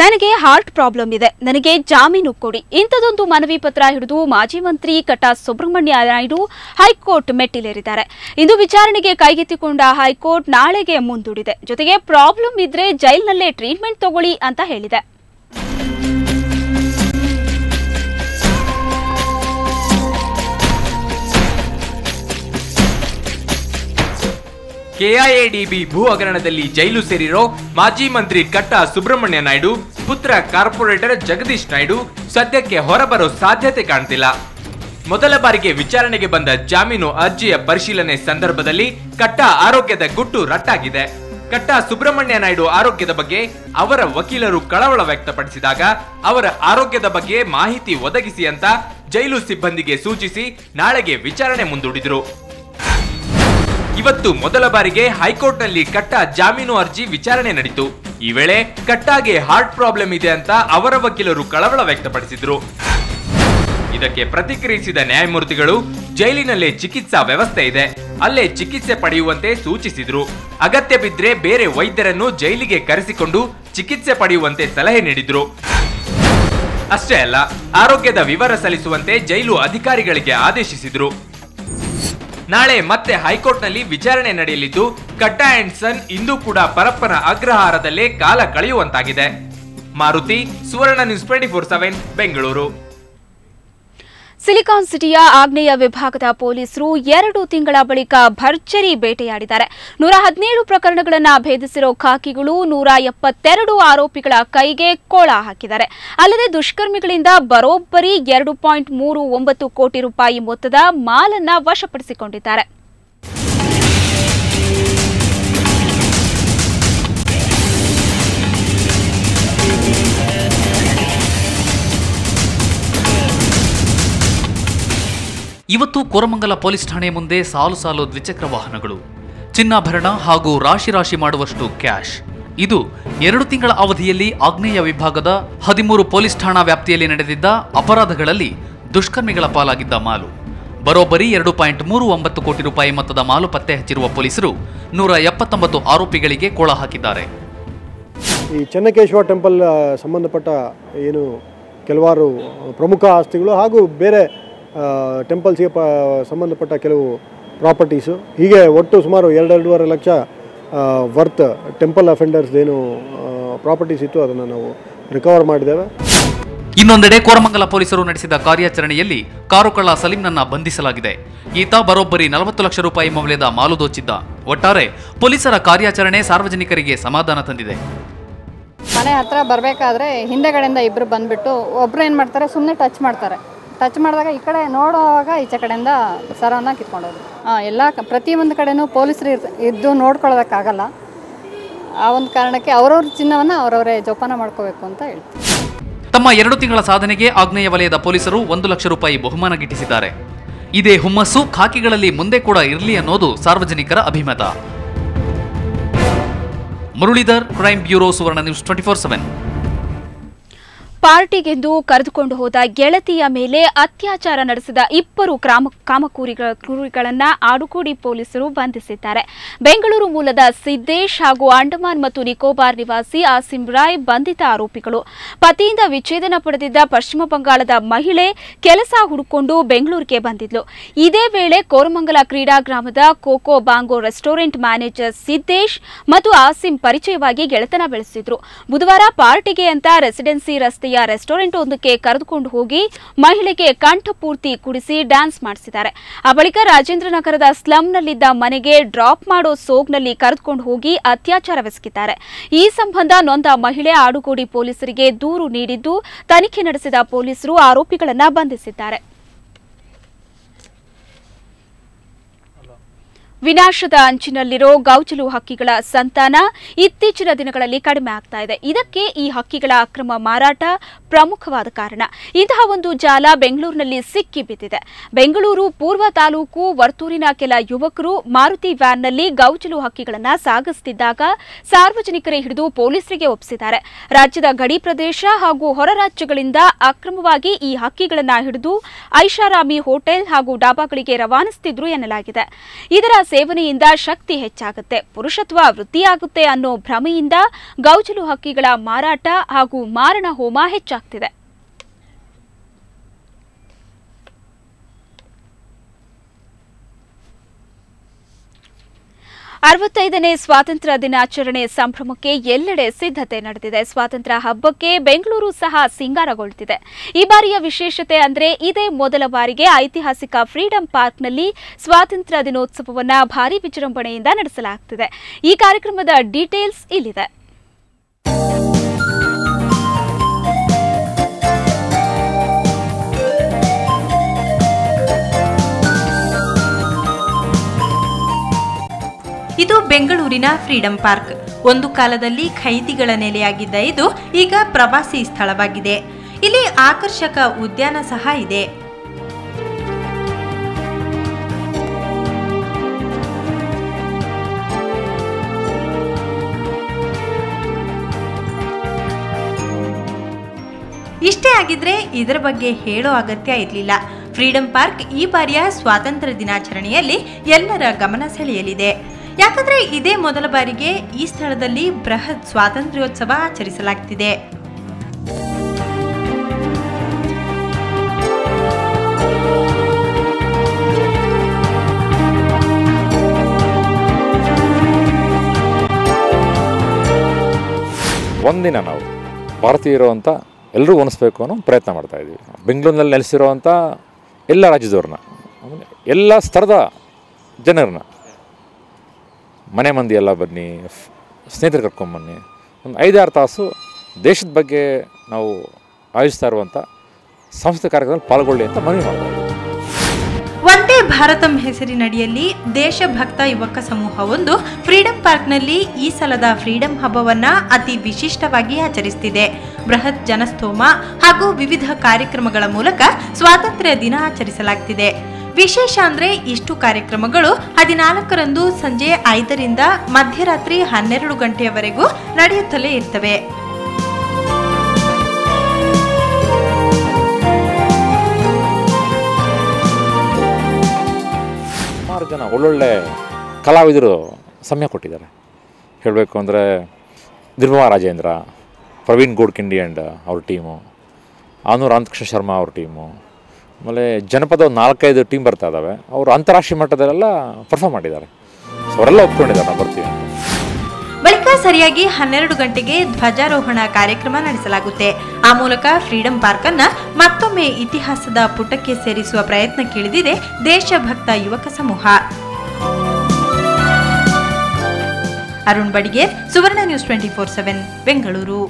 ನನಗೆ heart problem ಇದೆ, ನನಗೆ ಜಾಮೀನು ಕೊಡಿ ಇಂಥದೊಂದು ಮನವಿ ಪತ್ರ ಹಿಡಿದು ಮಾಜಿ ಮಂತ್ರಿ ಕಟ್ಟಾ ಸುಬ್ರಹ್ಮಣ್ಯ ನಾಯ್ಡು ಹೈಕೋರ್ಟ್ ಮೆಟ್ಟಿಲೇರಿದ್ದಾರೆ. ಇಂದು ವಿಚಾರಣೆಗೆ ಕೈಗೆತ್ತಿಕೊಂಡ ಹೈಕೋರ್ಟ್ ನಾಳೆಗೆ ಮುಂದೂಡಿದೆ. ಜೊತೆಗೆ ಪ್ರಾಬ್ಲಮ್ ಇದ್ರೆ ಜೈಲಿನಲ್ಲೇ ಟ್ರೀಟ್ಮೆಂಟ್ ತಗೊಳ್ಳಿ ಅಂತ ಹೇಳಿದೆ. ಕೆಐಎಡಿಬಿ ಭೂ ಹಗರಣದಲ್ಲಿ ಜೈಲು ಸೇರಿರೋ ಮಾಜಿ ಮಂತ್ರಿ ಕಟ್ಟಾ ಸುಬ್ರಹ್ಮಣ್ಯ ನಾಯ್ಡು ಪುತ್ರ ಕಾರ್ಪೊರೇಟರ್ ಜಗದೀಶ್ ನಾಯ್ಡು ಸದ್ಯಕ್ಕೆ ಹೊರಬರೋ ಸಾಧ್ಯತೆ ಕಾಣ್ತಿಲ್ಲ. ಮೊದಲ ಬಾರಿಗೆ ವಿಚಾರಣೆಗೆ ಬಂದ ಜಾಮೀನು ಅರ್ಜಿಯ ಪರಿಶೀಲನೆ ಸಂದರ್ಭದಲ್ಲಿ ಕಟ್ಟಾ ಆರೋಗ್ಯದ ಗುಟ್ಟು ರಟ್ಟಾಗಿದೆ. ಕಟ್ಟಾ ಸುಬ್ರಹ್ಮಣ್ಯ ನಾಯ್ಡು ಆರೋಗ್ಯದ ಬಗ್ಗೆ ಅವರ ವಕೀಲರು ಕಳವಳ ವ್ಯಕ್ತಪಡಿಸಿದಾಗ ಅವರ ಆರೋಗ್ಯದ ಬಗ್ಗೆ ಮಾಹಿತಿ ಒದಗಿಸಿ ಅಂತ ಜೈಲು ಸಿಬ್ಬಂದಿಗೆ ಸೂಚಿಸಿ ನಾಳೆಗೆ ವಿಚಾರಣೆ ಮುಂದೂಡಿದರು. ಇವತ್ತು ಮೊದಲ ಬಾರಿಗೆ ಹೈಕೋರ್ಟ್ನಲ್ಲಿ ಕಟ್ಟಾ ಜಾಮೀನು ಅರ್ಜಿ ವಿಚಾರಣೆ ನಡೆಯಿತು. ಈ ವೇಳೆ ಕಟ್ಟಾಗೆ ಹಾರ್ಟ್ ಪ್ರಾಬ್ಲಮ್ ಇದೆ ಅಂತ ಅವರ ವಕೀಲರು ಕಳವಳ ವ್ಯಕ್ತಪಡಿಸಿದ್ರು. ಇದಕ್ಕೆ ಪ್ರತಿಕ್ರಿಯಿಸಿದ ನ್ಯಾಯಮೂರ್ತಿಗಳು ಜೈಲಿನಲ್ಲೇ ಚಿಕಿತ್ಸಾ ವ್ಯವಸ್ಥೆ ಇದೆ, ಅಲ್ಲೇ ಚಿಕಿತ್ಸೆ ಪಡೆಯುವಂತೆ ಸೂಚಿಸಿದ್ರು. ಅಗತ್ಯ ಬಿದ್ರೆ ಬೇರೆ ವೈದ್ಯರನ್ನು ಜೈಲಿಗೆ ಕರೆಸಿಕೊಂಡು ಚಿಕಿತ್ಸೆ ಪಡೆಯುವಂತೆ ಸಲಹೆ ನೀಡಿದ್ರು. ಅಷ್ಟೇ ಅಲ್ಲ, ಆರೋಗ್ಯದ ವಿವರ ಸಲ್ಲಿಸುವಂತೆ ಜೈಲು ಅಧಿಕಾರಿಗಳಿಗೆ ಆದೇಶಿಸಿದ್ರು. ನಾಳೆ ಮತ್ತೆ ಹೈಕೋರ್ಟ್ನಲ್ಲಿ ವಿಚಾರಣೆ ನಡೆಯಲಿದ್ದು ಕಟ್ಟಾ ಅಂಡ್ ಸನ್ ಇಂದು ಕೂಡ ಪರಪ್ಪನ ಅಗ್ರಹಾರದಲ್ಲೇ ಕಾಲ ಕಳೆಯುವಂತಾಗಿದೆ. ಮಾರುತಿ, ಸುವರ್ಣ ನ್ಯೂಸ್ 24/7 ಬೆಂಗಳೂರು. ಸಿಲಿಕಾನ್ ಸಿಟಿಯ ಆಗ್ನೇಯ ವಿಭಾಗದ ಪೊಲೀಸರು 2 ತಿಂಗಳ ಬಳಿಕ ಭರ್ಜರಿ ಬೇಟೆಯಾಡಿದ್ದಾರೆ. 117 ಪ್ರಕರಣಗಳನ್ನು ಭೇದಿಸಿರೋ ಖಾಕಿಗಳು 172 ಆರೋಪಿಗಳ ಕೈಗೆ ಕೋಳ ಹಾಕಿದ್ದಾರೆ. ಅಲ್ಲದೆ ದುಷ್ಕರ್ಮಿಗಳಿಂದ ಬರೋಬ್ಬರಿ 2.39 ಕೋಟಿ ರೂಪಾಯಿ ಮೊತ್ತದ ಮಾಲನ್ನ ವಶಪಡಿಸಿಕೊಂಡಿದ್ದಾರೆ. ಇವತ್ತು ಕೋರಮಂಗಲ ಪೊಲೀಸ್ ಠಾಣೆ ಮುಂದೆ ಸಾಲು ಸಾಲು ದ್ವಿಚಕ್ರ ವಾಹನಗಳು, ಚಿನ್ನಾಭರಣ ಹಾಗೂ ರಾಶಿ ರಾಶಿ ಮಾಡುವಷ್ಟು ಕ್ಯಾಶ್. ಇದು 2 ತಿಂಗಳ ಅವಧಿಯಲ್ಲಿ ಆಗ್ನೇಯ ವಿಭಾಗದ 13 ಪೊಲೀಸ್ ಠಾಣಾ ವ್ಯಾಪ್ತಿಯಲ್ಲಿ ನಡೆದಿದ್ದ ಅಪರಾಧಗಳಲ್ಲಿ ದುಷ್ಕರ್ಮಿಗಳ ಪಾಲಾಗಿದ್ದ ಮಾಲು. ಬರೋಬ್ಬರಿ 2.39 ಕೋಟಿ ರೂಪಾಯಿ ಮೊತ್ತದ ಮಾಲು ಪತ್ತೆ ಹಚ್ಚಿರುವ ಪೊಲೀಸರು 179 ಆರೋಪಿಗಳಿಗೆ ಕೋಳ ಹಾಕಿದ್ದಾರೆ. ಈ ಚೆನ್ನಕೇಶವ ಟೆಂಪಲ್ ಸಂಬಂಧಪಟ್ಟ ಏನು ಕೆಲವಾರು ಪ್ರಮುಖ ಆಸ್ತಿಗಳು ಹಾಗೂ ಬೇರೆ ಟೆಂಪಲ್ಸ್ಗೆ ಸಂಬಂಧಪಟ್ಟ ಕೆಲವು ಪ್ರಾಪರ್ಟೀಸು, ಹೀಗೆ ಒಟ್ಟು ಸುಮಾರು 2.5 ಲಕ್ಷ ವರ್ತ್ ಟೆಂಪಲ್ ಅಫೆಂಡರ್ಸ್ ಏನು ಪ್ರಾಪರ್ಟೀಸ್ ಇತ್ತು ಅದನ್ನು ನಾವು ರಿಕವರ್ ಮಾಡಿದ್ದೇವೆ. ಇನ್ನೊಂದೆಡೆ ಕೋರಮಂಗಲ ಪೊಲೀಸರು ನಡೆಸಿದ ಕಾರ್ಯಾಚರಣೆಯಲ್ಲಿ ಕಾರು ಕಳ್ಳ ಸಲೀಂನನ್ನ ಬಂಧಿಸಲಾಗಿದೆ. ಈತ ಬರೋಬ್ಬರಿ 40 ಲಕ್ಷ ರೂಪಾಯಿ ಮೌಲ್ಯದ ಮಾಲು ದೋಚಿದ್ದ. ಒಟ್ಟಾರೆ ಪೊಲೀಸರ ಕಾರ್ಯಾಚರಣೆ ಸಾರ್ವಜನಿಕರಿಗೆ ಸಮಾಧಾನ ತಂದಿದೆ. ಮನೆ ಹತ್ರ ಬರಬೇಕಾದ್ರೆ ಹಿಂದೆಗಡೆಯಿಂದ ಇಬ್ಬರು ಬಂದ್ಬಿಟ್ಟು ಒಬ್ರು ಏನು ಮಾಡ್ತಾರೆ, ಸುಮ್ಮನೆ ಟಚ್ ಮಾಡ್ತಾರೆ. ಟಚ್ ಮಾಡಿದಾಗ ಈ ಕಡೆ ನೋಡುವಾಗ ಈಚೆ ಕಡೆಯಿಂದ ಸರವನ್ನು ಕಿತ್ಕೊಂಡೋದು. ಎಲ್ಲ ಪ್ರತಿಯೊಂದು ಕಡೆನೂ ಪೊಲೀಸರು ಇದ್ದು ನೋಡ್ಕೊಳ್ಳೋದಕ್ಕಾಗಲ್ಲ. ಆ ಒಂದು ಕಾರಣಕ್ಕೆ ಅವರವ್ರ ಚಿನ್ನವನ್ನು ಅವರವರೇ ಜೋಪಾನ ಮಾಡ್ಕೋಬೇಕು ಅಂತ ಹೇಳ್ತೀವಿ. ತಮ್ಮ 2 ತಿಂಗಳ ಸಾಧನೆಗೆ ಆಗ್ನೇಯ ವಲಯದ ಪೊಲೀಸರು 1 ಲಕ್ಷ ರೂಪಾಯಿ ಬಹುಮಾನ ಗಿಟ್ಟಿಸಿದ್ದಾರೆ. ಇದೇ ಹುಮ್ಮಸ್ಸು ಖಾಕಿಗಳಲ್ಲಿ ಮುಂದೆ ಕೂಡ ಇರಲಿ ಅನ್ನೋದು ಸಾರ್ವಜನಿಕರ ಅಭಿಮತ. ಮುರಳೀಧರ್, ಕ್ರೈಮ್ ಬ್ಯೂರೋ, ಸುವರ್ಣ ನ್ಯೂಸ್ 24/7. ಪಾರ್ಟಿಗೆಂದು ಕರೆದುಕೊಂಡು ಹೋದ ಗೆಳತಿಯ ಮೇಲೆ ಅತ್ಯಾಚಾರ ನಡೆಸಿದ 2 ಕಾಮಕೂರಿಗಳನ್ನು ಆಡುಕೋಡಿ ಪೊಲೀಸರು ಬಂಧಿಸಿದ್ದಾರೆ. ಬೆಂಗಳೂರು ಮೂಲದ ಸಿದ್ದೇಶ್ ಹಾಗೂ ಅಂಡಮಾನ್ ಮತ್ತು ನಿಕೋಬಾರ್ ನಿವಾಸಿ ಆಸಿಂ ರಾಯ್ ಬಂಧಿತ ಆರೋಪಿಗಳು. ಪತಿಯಿಂದ ವಿಚ್ಛೇದನ ಪಡೆದಿದ್ದ ಪಶ್ಚಿಮ ಬಂಗಾಳದ ಮಹಿಳೆ ಕೆಲಸ ಹುಡುಕೊಂಡು ಬೆಂಗಳೂರಿಗೆ ಬಂದಿದ್ಲು. ಇದೇ ವೇಳೆ ಕೋರಮಂಗಲ ಕ್ರೀಡಾಗ್ರಾಮದ Coco Bongo restaurant manager Siddesh ಮತ್ತು ಆಸಿಂ ಪರಿಚಯವಾಗಿ ಗೆಳೆತನ ಬೆಳೆಸಿದ್ರು. ಬುಧವಾರ ಪಾರ್ಟಿಗೆ ಅಂತ ರೆಸಿಡೆನ್ಸಿ ರಸ್ತೆಯ ರೆಸ್ಟೋರೆಂಟ್ ಒಂದಕ್ಕೆ ಕರೆದುಕೊಂಡು ಹೋಗಿ ಮಹಿಳೆಗೆ ಕಂಠಪೂರ್ತಿ ಕುಡಿಸಿ ಡ್ಯಾನ್ಸ್ ಮಾಡಿಸಿದ್ದಾರೆ. ಆ ಬಳಿಕ ರಾಜೇಂದ್ರನಗರದ ಸ್ಲಂನಲ್ಲಿದ್ದ ಮನೆಗೆ ಡ್ರಾಪ್ ಮಾಡೋ ಸೋಗ್ನಲ್ಲಿ ಕರೆದುಕೊಂಡು ಹೋಗಿ ಅತ್ಯಾಚಾರವೆಸಗಿದ್ದಾರೆ. ಈ ಸಂಬಂಧ ನೊಂದ ಮಹಿಳೆ ಆಡುಗೋಡಿ ಪೊಲೀಸರಿಗೆ ದೂರು ನೀಡಿದ್ದು ತನಿಖೆ ನಡೆಸಿದ ಪೊಲೀಸರು ಆರೋಪಿಗಳನ್ನು ಬಂಧಿಸಿದ್ದಾರೆ. ವಿನಾಶದ ಅಂಚಿನಲ್ಲಿರೋ ಗೌಚಲು ಹಕ್ಕಿಗಳ ಸಂತಾನ ಇತ್ತೀಚಿನ ದಿನಗಳಲ್ಲಿ ಕಡಿಮೆ ಆಗ್ತಾ ಇದೆ. ಇದಕ್ಕೆ ಈ ಹಕ್ಕಿಗಳ ಅಕ್ರಮ ಮಾರಾಟ ಪ್ರಮುಖವಾದ ಕಾರಣ. ಇಂತಹ ಒಂದು ಜಾಲ ಬೆಂಗಳೂರಿನಲ್ಲಿ ಸಿಕ್ಕಿ ಬಿದ್ದಿದೆ. ಬೆಂಗಳೂರು ಪೂರ್ವ ತಾಲೂಕು ವರ್ತೂರಿನ ಕೆಲ ಯುವಕರು ಮಾರುತಿ ವ್ಯಾನ್ನಲ್ಲಿ ಗೌಚಲು ಹಕ್ಕಿಗಳನ್ನು ಸಾಗಿಸುತ್ತಿದ್ದಾಗ ಸಾರ್ವಜನಿಕರೇ ಹಿಡಿದು ಪೊಲೀಸರಿಗೆ ಒಪ್ಪಿಸಿದ್ದಾರೆ. ರಾಜ್ಯದ ಗಡಿ ಪ್ರದೇಶ ಹಾಗೂ ಹೊರ ರಾಜ್ಯಗಳಿಂದ ಅಕ್ರಮವಾಗಿ ಈ ಹಕ್ಕಿಗಳನ್ನು ಹಿಡಿದು ಐಷಾರಾಮಿ ಹೋಟೆಲ್ ಹಾಗೂ ಡಾಬಾಗಳಿಗೆ ರವಾನಿಸುತ್ತಿದ್ರು ಎನ್ನಲಾಗಿದೆ. ಇದರ ಸೇವನೆಯಿಂದ ಶಕ್ತಿ ಹೆಚ್ಚಾಗುತ್ತೆ, ಪುರುಷತ್ವ ವೃದ್ಧಿಯಾಗುತ್ತೆ ಅನ್ನೋ ಭ್ರಮೆಯಿಂದ ಗೌಜಲು ಹಕ್ಕಿಗಳ ಮಾರಾಟ ಹಾಗೂ ಮಾರಣ ಹೋಮ ಹೆಚ್ಚಾಗ್ತಿದೆ. 65ನೇ ಸ್ವಾತಂತ್ರ್ಯ ದಿನಾಚರಣೆ ಸಂಭ್ರಮಕ್ಕೆ ಎಲ್ಲೆಡೆ ಸಿದ್ಧತೆ ನಡೆದಿದೆ. ಸ್ವಾತಂತ್ರ್ಯ ಹಬ್ಬಕ್ಕೆ ಬೆಂಗಳೂರು ಸಹ ಸಿಂಗಾರಗೊಳ್ಳುತ್ತಿದೆ. ಈ ಬಾರಿಯ ವಿಶೇಷತೆ ಅಂದ್ರೆ ಇದೇ ಮೊದಲ ಬಾರಿಗೆ ಐತಿಹಾಸಿಕ ಫ್ರೀಡಂ ಪಾರ್ಕ್ನಲ್ಲಿ ಸ್ವಾತಂತ್ರ್ಯ ದಿನೋತ್ಸವವನ್ನು ಭಾರೀ ವಿಜೃಂಭಣೆಯಿಂದ ನಡೆಸಲಾಗುತ್ತಿದೆ. ಈ ಕಾರ್ಯಕ್ರಮದ ಡೀಟೇಲ್ಸ್ ಇಲ್ಲಿದೆ. ಇದು ಬೆಂಗಳೂರಿನ ಫ್ರೀಡಂ ಪಾರ್ಕ್. ಒಂದು ಕಾಲದಲ್ಲಿ ಖೈದಿಗಳ ನೆಲೆಯಾಗಿದ್ದ ಇದು ಈಗ ಪ್ರವಾಸಿ ಸ್ಥಳವಾಗಿದೆ. ಇಲ್ಲಿ ಆಕರ್ಷಕ ಉದ್ಯಾನ ಸಹ ಇದೆ. ಇಷ್ಟೇ ಆಗಿದ್ರೆ ಇದರ ಬಗ್ಗೆ ಹೇಳೋ ಅಗತ್ಯ ಇರಲಿಲ್ಲ. ಫ್ರೀಡಂ ಪಾರ್ಕ್ ಈ ಬಾರಿಯ ಸ್ವಾತಂತ್ರ್ಯ ದಿನಾಚರಣೆಯಲ್ಲಿ ಎಲ್ಲರ ಗಮನ ಸೆಳೆಯಲಿದೆ. ಯಾಕಂದ್ರೆ ಇದೇ ಮೊದಲ ಬಾರಿಗೆ ಈ ಸ್ಥಳದಲ್ಲಿ ಬೃಹತ್ ಸ್ವಾತಂತ್ರ್ಯೋತ್ಸವ ಆಚರಿಸಲಾಗುತ್ತಿದೆ. ಒಂದಿನ ನಾವು ಭಾರತೀಯರು ಅಂತ ಎಲ್ಲರೂ ಒನಿಸ್ಬೇಕು ಅನ್ನೋ ಪ್ರಯತ್ನ ಮಾಡ್ತಾ ಇದ್ದೀವಿ. ಬೆಂಗಳೂರಿನಲ್ಲಿ ನೆಲೆಸಿರುವಂಥ ಎಲ್ಲ ರಾಜ್ಯದವ್ರನ್ನ, ಎಲ್ಲ ಸ್ತರದ ಜನರನ್ನ, ಮನೆ ಮಂದಿ ಎಲ್ಲ ಬನ್ನಿ, ಸ್ನೇಹಿತರು ಕರ್ಕೊಂಬನ್ನಿ, ಒಂದು 5-6 ತಾಸು ದೇಶದ ಬಗ್ಗೆ ನಾವು ಆಯೋಜಿಸ್ತಾ ಇರುವಂಥ ಸಾಂಸ್ಕೃತಿಕ ಕಾರ್ಯಕ್ರಮದಲ್ಲಿ ಪಾಲ್ಗೊಳ್ಳಿ ಅಂತ ಮನವಿ ಮಾಡ್ತಾ ಇದ್ದೀವಿ. ವಂದೇ ಭಾರತಂ ಹೆಸರಿನಡಿಯಲ್ಲಿ ದೇಶಭಕ್ತ ಯುವಕ ಸಮೂಹವೊಂದು ಫ್ರೀಡಂ ಪಾರ್ಕ್ನಲ್ಲಿ ಈ ಸಲದ ಫ್ರೀಡಂ ಹಬ್ಬವನ್ನ ಅತಿ ವಿಶಿಷ್ಟವಾಗಿ ಆಚರಿಸುತ್ತಿದೆ. ಬೃಹತ್ ಜನಸ್ತೋಮ ಹಾಗೂ ವಿವಿಧ ಕಾರ್ಯಕ್ರಮಗಳ ಮೂಲಕ ಸ್ವಾತಂತ್ರ್ಯ ದಿನ ಆಚರಿಸಲಾಗುತ್ತಿದೆ. ವಿಶೇಷ ಅಂದ್ರೆ ಇಷ್ಟು ಕಾರ್ಯಕ್ರಮಗಳು 14ರಂದು ಸಂಜೆ 5ರಿಂದ ಮಧ್ಯರಾತ್ರಿ 12 ಗಂಟೆಯವರೆಗೂ ನಡೆಯುತ್ತಲೇ ಇರ್ತವೆ. ಸುಮಾರು ಜನ ಒಳ್ಳೊಳ್ಳೆ ಕಲಾವಿದರು ಸಮಯ ಕೊಟ್ಟಿದ್ದಾರೆ. ಹೇಳಬೇಕು ಅಂದರೆ ನಿರ್ಮಲಾ ರಾಜೇಂದ್ರ, ಪ್ರವೀಣ್ ಗೋಡ್ಕಿಂಡಿ ಆ್ಯಂಡ್ ಅವ್ರ ಟೀಮು, ಆನೂರ್ ಅನಂತಕೃಷ್ಣ ಶರ್ಮಾ ಅವ್ರ ಟೀಮು, ಆಮೇಲೆ ಜನಪದ 4-5 ಟೀಮ್ ಬರ್ತಾ ಇದ್ದಾವೆ. ಅವರು ಅಂತಾರಾಷ್ಟ್ರೀಯ ಮಟ್ಟದಲ್ಲೆಲ್ಲ ಪರ್ಫಾರ್ಮ್ ಮಾಡಿದ್ದಾರೆ. ಸೊ ಅವರೆಲ್ಲ ಒಪ್ಕೊಂಡಿದ್ದಾರೆ ನಾವು ಬರ್ತೀವಿ ಅಂತ. ಬಳಿಕ ಸರಿಯಾಗಿ 12 ಗಂಟೆಗೆ ಧ್ವಜಾರೋಹಣ ಕಾರ್ಯಕ್ರಮ ನಡೆಸಲಾಗುತ್ತೆ. ಆ ಮೂಲಕ ಫ್ರೀಡಂ ಪಾರ್ಕ್ ಅನ್ನ ಮತ್ತೊಮ್ಮೆ ಇತಿಹಾಸದ ಪುಟಕ್ಕೆ ಸೇರಿಸುವ ಪ್ರಯತ್ನಕ್ಕಿಳಿದಿದೆ ದೇಶಭಕ್ತ ಯುವಕ ಸಮೂಹ. ಅರುಣ್ ಬಡಿಗೇರ್, ಸುವರ್ಣ ನ್ಯೂಸ್ 24/7 ಬೆಂಗಳೂರು.